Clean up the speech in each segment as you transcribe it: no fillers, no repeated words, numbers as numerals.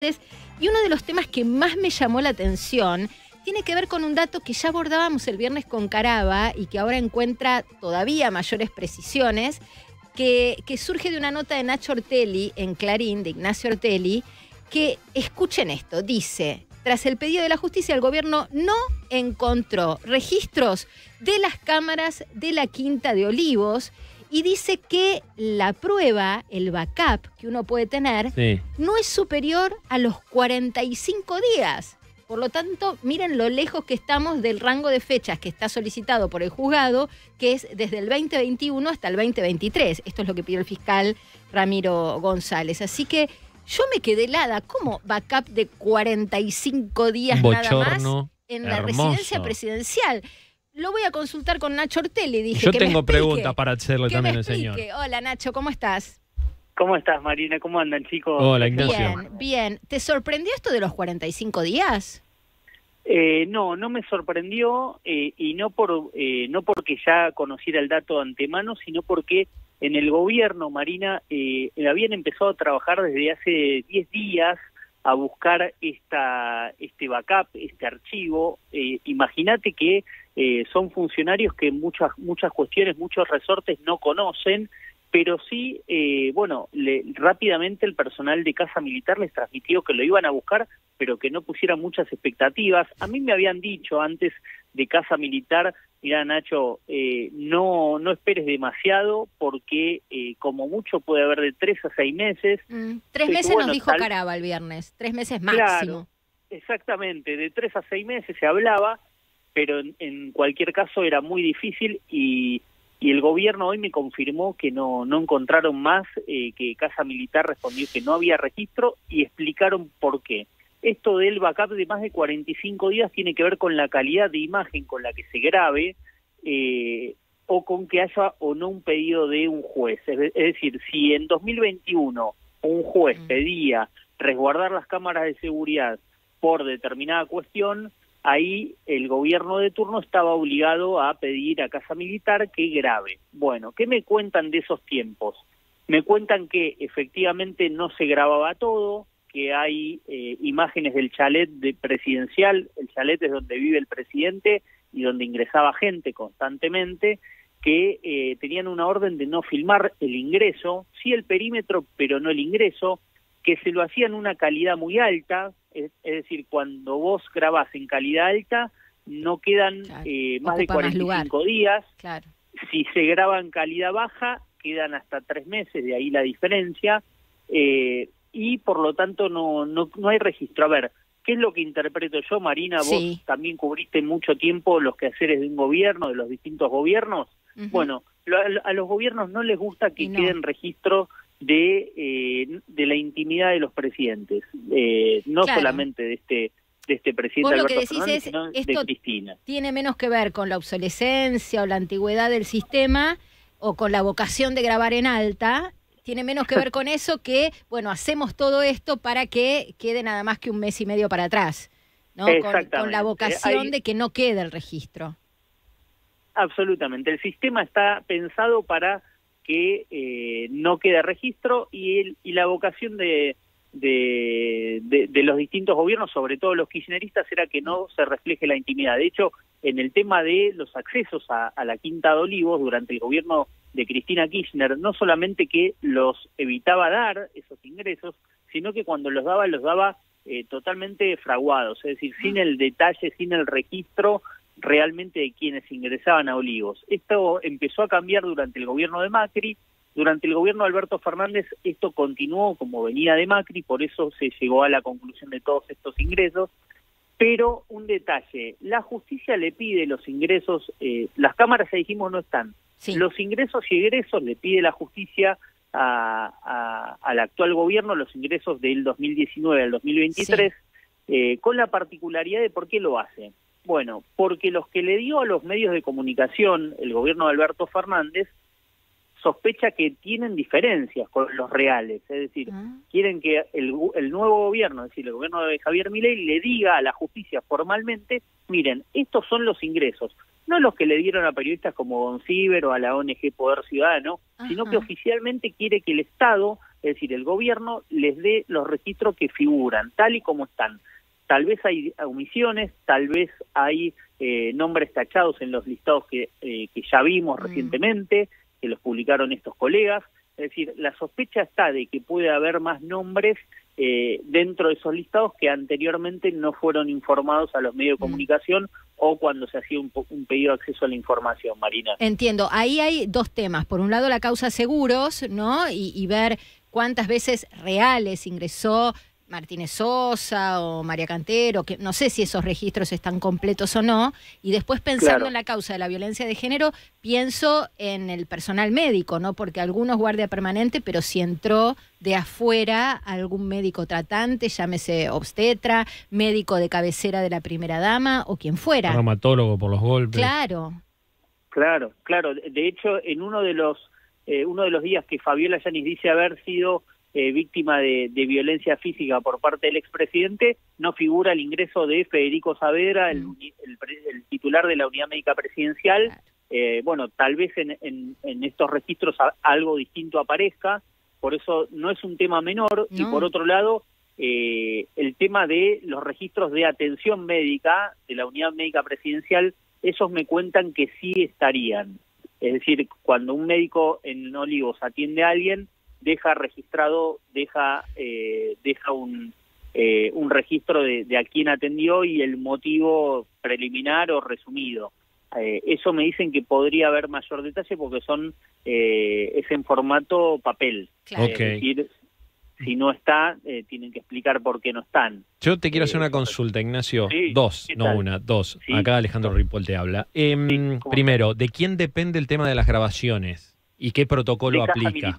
Y uno de los temas que más me llamó la atención tiene que ver con un dato que ya abordábamos el viernes con Caraba y que ahora encuentra todavía mayores precisiones, que surge de una nota de Nacho Ortelli en Clarín, de Ignacio Ortelli, que, escuchen esto, dice: tras el pedido de la justicia, el gobierno no encontró registros de las cámaras de la Quinta de Olivos y dice que la prueba, el backup que uno puede tener, no es superior a los 45 días. Por lo tanto, miren lo lejos que estamos del rango de fechas que está solicitado por el juzgado, que es desde el 2021 hasta el 2023. Esto es lo que pidió el fiscal Ramiro González. Así que yo me quedé helada. ¿Cómo backup de 45 días nada más en la residencia presidencial? Lo voy a consultar con Nacho Ortelli. Dije, yo tengo preguntas para hacerle también al señor. Hola Nacho, ¿cómo estás? ¿Cómo estás, Marina? ¿Cómo andan, chicos? Hola, Ignacio. Bien, bien. ¿Te sorprendió esto de los 45 días? No me sorprendió y no porque ya conociera el dato de antemano, sino porque en el gobierno, Marina, habían empezado a trabajar desde hace 10 días a buscar este backup, este archivo. Imagínate que son funcionarios que muchas cuestiones, muchos resortes no conocen, pero sí, rápidamente el personal de Casa Militar les transmitió que lo iban a buscar, pero que no pusieran muchas expectativas. A mí me habían dicho antes de Casa Militar: mirá, Nacho, no esperes demasiado porque como mucho puede haber de 3 a 6 meses. 3 meses nos dijo Caraba el viernes, 3 meses máximo. Claro, exactamente, de 3 a 6 meses se hablaba, pero en cualquier caso era muy difícil y el gobierno hoy me confirmó que no encontraron más, que Casa Militar respondió que no había registro y explicaron por qué. Esto del backup de más de 45 días tiene que ver con la calidad de imagen con la que se grabe o con que haya o no un pedido de un juez. Es decir, si en 2021 un juez pedía resguardar las cámaras de seguridad por determinada cuestión, ahí el gobierno de turno estaba obligado a pedir a Casa Militar que grabe. Bueno, ¿qué me cuentan de esos tiempos? Me cuentan que efectivamente no se grababa todo, que hay imágenes del chalet presidencial. El chalet es donde vive el presidente y donde ingresaba gente constantemente, que tenían una orden de no filmar el ingreso, sí el perímetro, pero no el ingreso, que se lo hacían una calidad muy alta, es decir, cuando vos grabás en calidad alta, no quedan más de 45 días. Claro. Si se graba en calidad baja, quedan hasta 3 meses, de ahí la diferencia, y por lo tanto no hay registro. A ver, ¿qué es lo que interpreto yo, Marina? Vos también cubriste mucho tiempo los quehaceres de un gobierno, de los distintos gobiernos. Bueno, a los gobiernos no les gusta que queden registros de la intimidad de los presidentes, no solamente de este presidente Alberto Fernández, sino de Cristina. Tiene menos que ver con la obsolescencia o la antigüedad del sistema o con la vocación de grabar en alta. Tiene menos que ver con eso que, bueno, hacemos todo esto para que quede nada más que un mes y medio para atrás, ¿no? Con la vocación de que no quede el registro. Absolutamente. El sistema está pensado para que no quede registro y la vocación de los distintos gobiernos, sobre todo los kirchneristas, era que no se refleje la intimidad. De hecho, en el tema de los accesos a la Quinta de Olivos durante el gobierno de Cristina Kirchner, no solamente que los evitaba dar esos ingresos, sino que cuando los daba totalmente fraguados, es decir, sin el detalle, sin el registro realmente de quienes ingresaban a Olivos. Esto empezó a cambiar durante el gobierno de Macri. Durante el gobierno de Alberto Fernández esto continuó como venía de Macri, por eso se llegó a la conclusión de todos estos ingresos. Pero un detalle, la justicia le pide los ingresos, las cámaras, ya dijimos, no están. Los ingresos y egresos le pide la justicia al actual gobierno, los ingresos del 2019 al 2023, con la particularidad de por qué lo hace. Bueno, porque los que le dio a los medios de comunicación el gobierno de Alberto Fernández sospecha que tienen diferencias con los reales, es decir, quieren que el nuevo gobierno, es decir, el gobierno de Javier Milei, le diga a la justicia formalmente: miren, estos son los ingresos, no los que le dieron a periodistas como Don Ciber o a la ONG Poder Ciudadano, sino que oficialmente quiere que el Estado es decir, el gobierno les dé los registros que figuran, tal y como están. Tal vez hay omisiones, tal vez hay nombres tachados en los listados que ya vimos recientemente, que los publicaron estos colegas. Es decir, la sospecha está de que puede haber más nombres dentro de esos listados que anteriormente no fueron informados a los medios de comunicación o cuando se hacía un pedido de acceso a la información, Marina. Entiendo. Ahí hay dos temas. Por un lado, la causa seguros, ¿no? Y ver cuántas veces reales ingresó Martínez Sosa o María Cantero, que no sé si esos registros están completos o no, y después pensando en la causa de la violencia de género, pienso en el personal médico, ¿no? Porque algunos guardia permanente, pero si entró de afuera algún médico tratante, llámese obstetra, médico de cabecera de la primera dama o quien fuera. Reumatólogo por los golpes. Claro. Claro. De hecho, en uno de los días que Fabiola Yanis dice haber sido víctima de violencia física por parte del expresidente, no figura el ingreso de Federico Saavedra, el titular de la Unidad Médica Presidencial. Bueno, tal vez en estos registros algo distinto aparezca, por eso no es un tema menor. No. Y por otro lado, el tema de los registros de atención médica de la Unidad Médica Presidencial, esos me cuentan que sí estarían. Es decir, cuando un médico en Olivos atiende a alguien, deja registrado, deja un registro de a quién atendió y el motivo preliminar o resumido. Eso me dicen que podría haber mayor detalle porque es en formato papel. Claro. Es decir, si no está, tienen que explicar por qué no están. Yo te quiero hacer una consulta, Ignacio. Sí, dos. Sí. Acá Alejandro Ripoll te habla. Primero, ¿de quién depende el tema de las grabaciones? ¿Y qué protocolo aplica?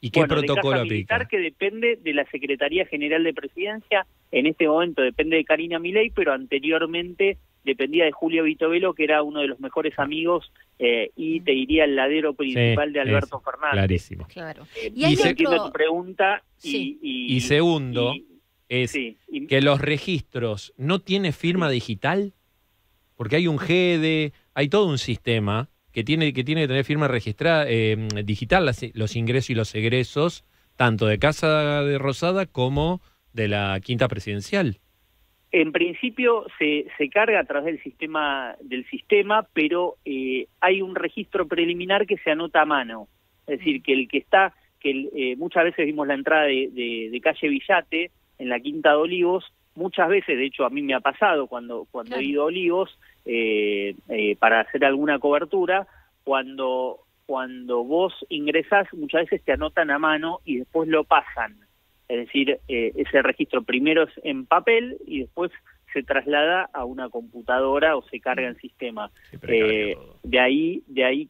¿Y qué protocolo aplica? Que depende de la Secretaría General de Presidencia. En este momento depende de Karina Milei, pero anteriormente dependía de Julio Vitovelo, que era uno de los mejores amigos y te diría el ladero principal de Alberto Fernández. Clarísimo. Claro. Y entiendo tu pregunta. Y segundo, que los registros no tiene firma digital, porque hay un GEDE, hay todo un sistema que tiene que tener firma registrada digital, los ingresos y los egresos, tanto de Casa de Rosada como de la Quinta Presidencial. En principio se carga a través del sistema, pero hay un registro preliminar que se anota a mano. Es decir, que el que está, muchas veces vimos la entrada de calle Villate en la Quinta de Olivos, muchas veces, de hecho a mí me ha pasado cuando he ido a Olivos para hacer alguna cobertura, cuando vos ingresás muchas veces te anotan a mano y después lo pasan. Es decir, ese registro primero es en papel y después se traslada a una computadora o se carga en sistema. De ahí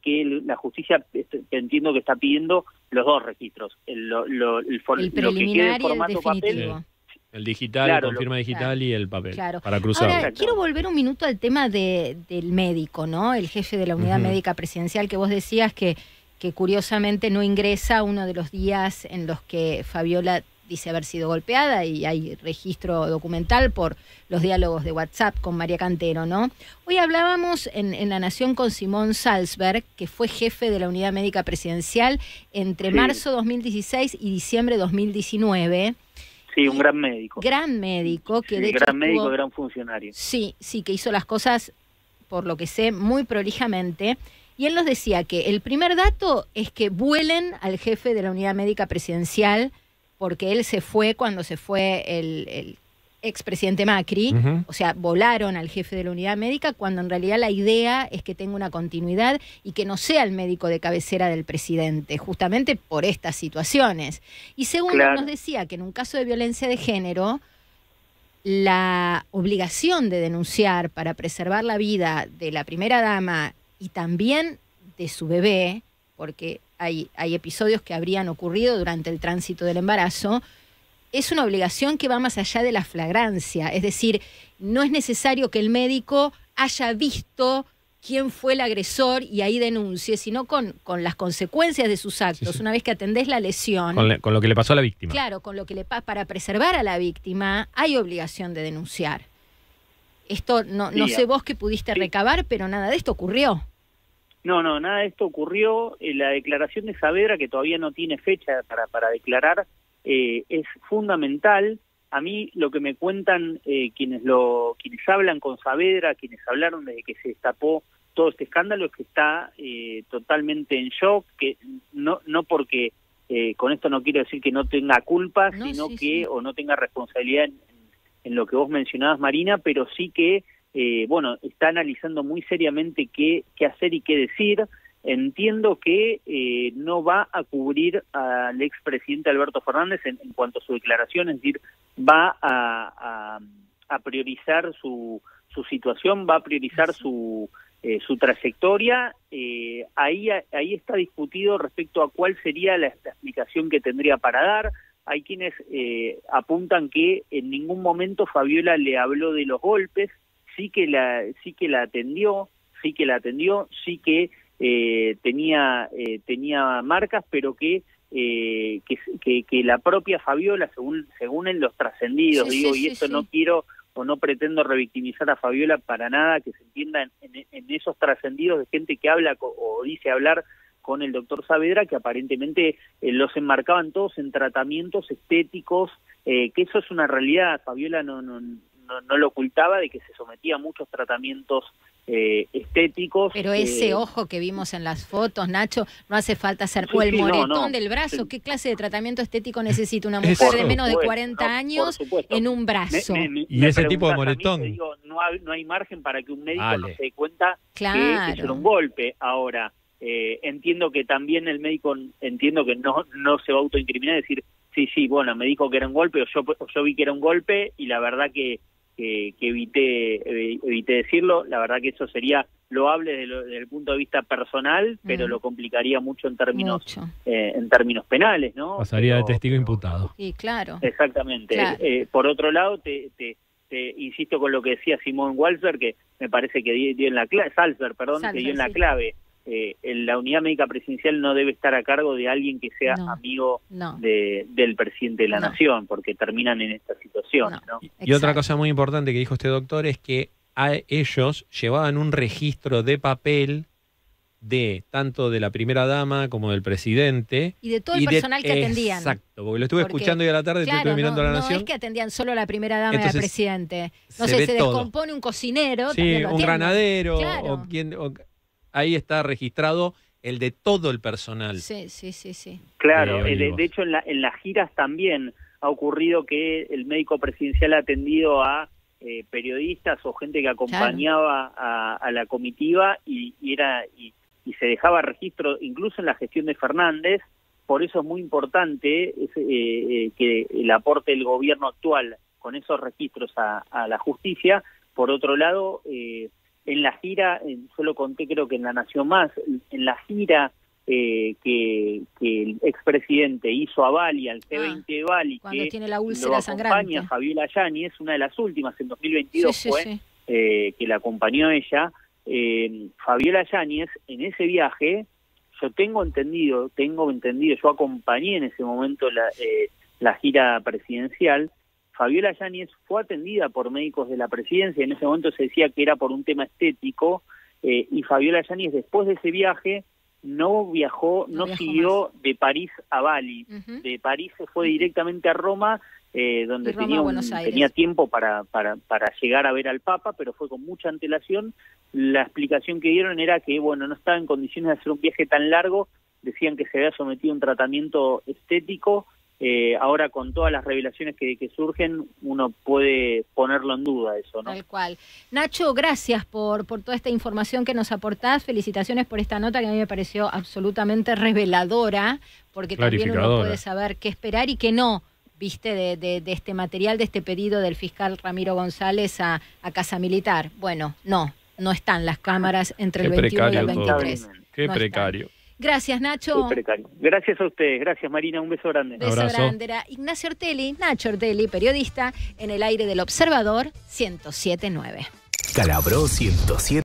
que la justicia entiendo que está pidiendo los dos registros, lo que quede en formato papel. El digital, la firma digital y el papel, para cruzarlo. Ahora, quiero volver un minuto al tema del médico, ¿no? El jefe de la Unidad Médica Presidencial, que vos decías que curiosamente no ingresa uno de los días en los que Fabiola dice haber sido golpeada y hay registro documental por los diálogos de WhatsApp con María Cantero, ¿no? Hoy hablábamos en La Nación con Simón Salzberg, que fue jefe de la Unidad Médica Presidencial entre marzo 2016 y diciembre 2019. Sí, un gran médico. Gran médico, que de hecho gran médico, gran funcionario. Sí, que hizo las cosas, por lo que sé, muy prolijamente. Y él nos decía que el primer dato es que vuelen al jefe de la Unidad Médica Presidencial, porque él se fue cuando se fue el expresidente Macri, o sea, volaron al jefe de la Unidad Médica, cuando en realidad la idea es que tenga una continuidad y que no sea el médico de cabecera del presidente, justamente por estas situaciones. Y segundo, nos decía que en un caso de violencia de género, la obligación de denunciar para preservar la vida de la primera dama y también de su bebé, porque hay episodios que habrían ocurrido durante el tránsito del embarazo, es una obligación que va más allá de la flagrancia. Es decir, no es necesario que el médico haya visto quién fue el agresor y ahí denuncie, sino con las consecuencias de sus actos. Una vez que atendés la lesión... Con lo que le pasó a la víctima. Claro, con lo que le pasa. Para preservar a la víctima hay obligación de denunciar. Esto no sé vos qué pudiste recabar, pero nada de esto ocurrió. No, nada de esto ocurrió. La declaración de Saavedra, que todavía no tiene fecha para declarar, es fundamental. A mí lo que me cuentan quienes hablan con Saavedra, quienes hablaron desde que se destapó todo este escándalo, es que está totalmente en shock, que no porque con esto no quiero decir que no tenga culpa, sino que o no tenga responsabilidad en lo que vos mencionabas, Marina, pero sí que está analizando muy seriamente qué hacer y qué decir. Entiendo que no va a cubrir al expresidente Alberto Fernández en cuanto a su declaración, es decir, va a priorizar su situación, va a priorizar su trayectoria. Ahí está discutido respecto a cuál sería la explicación que tendría para dar. Hay quienes apuntan que en ningún momento Fabiola le habló de los golpes, sí que la atendió, sí que tenía marcas, pero que la propia Fabiola, según en los trascendidos, no quiero o no pretendo revictimizar a Fabiola para nada, que se entienda en esos trascendidos de gente que habla o dice hablar con el doctor Saavedra, que aparentemente los enmarcaban todos en tratamientos estéticos, que eso es una realidad. Fabiola no lo ocultaba, de que se sometía a muchos tratamientos estéticos. Pero ese ojo que vimos en las fotos, Nacho, no hace falta hacer o el moretón del brazo. ¿Qué clase de tratamiento estético necesita una mujer de menos de 40 años en un brazo? Y ese tipo de moretón. Digo, no hay margen para que un médico no se dé cuenta que es un golpe. Ahora, entiendo que también el médico, que no se va a autoincriminar y decir, sí, bueno, me dijo que era un golpe, o yo vi que era un golpe, y la verdad que evité decirlo. La verdad que eso sería loable desde el punto de vista personal, pero lo complicaría mucho en términos penales, ¿no? Pasaría de testigo imputado. Y claro. Exactamente. Claro. Por otro lado, te insisto con lo que decía Simón Walser, que me parece que dio en la clave, que dio en la clave. La unidad médica presidencial no debe estar a cargo de alguien que sea amigo del presidente de la nación, porque terminan en esta situación. ¿No? Y otra cosa muy importante que dijo este doctor es que ellos llevaban un registro de papel tanto de la primera dama como del presidente. Y de todo el personal que atendían. Exacto, porque lo estuve escuchando hoy a la tarde, estuve mirando a La Nación. No es que atendían solo a la primera dama y al presidente. No sé, se descompone un cocinero. Sí, un granadero, ahí está registrado el de todo el personal. Sí. Claro, de hecho en las giras también ha ocurrido que el médico presidencial ha atendido a periodistas o gente que acompañaba a la comitiva y se dejaba registro, incluso en la gestión de Fernández. Por eso es muy importante que el aporte del gobierno actual con esos registros a la justicia. Por otro lado, en la gira, yo lo conté creo que en La Nación Más, en la gira que el expresidente hizo a Bali, al G20 de Bali, que tiene la úlcera lo acompaña sangrante. Fabiola Yáñez, una de las últimas, en 2022 que la acompañó ella. Fabiola Yáñez, en ese viaje, yo tengo entendido, yo acompañé en ese momento la gira presidencial. Fabiola Yáñez fue atendida por médicos de la presidencia, en ese momento se decía que era por un tema estético, y Fabiola Yáñez después de ese viaje no siguió más de París a Bali. De París se fue directamente a Roma, donde tenía tiempo para llegar a ver al Papa, pero fue con mucha antelación. La explicación que dieron era que no estaba en condiciones de hacer un viaje tan largo, decían que se había sometido a un tratamiento estético. Ahora con todas las revelaciones que surgen, uno puede ponerlo en duda eso, ¿no? Tal cual. Nacho, gracias por toda esta información que nos aportás. Felicitaciones por esta nota que a mí me pareció absolutamente reveladora, porque también uno puede saber qué esperar y qué no, viste, de este material, de este pedido del fiscal Ramiro González a Casa Militar. Bueno, no están las cámaras entre el 21 y el 23. Qué precario. Gracias, Nacho. Gracias a ustedes. Gracias, Marina. Un beso grande. Beso grande. Era Ignacio Ortelli, Nacho Ortelli, periodista en el aire del Observador 107.9. Calabró 107.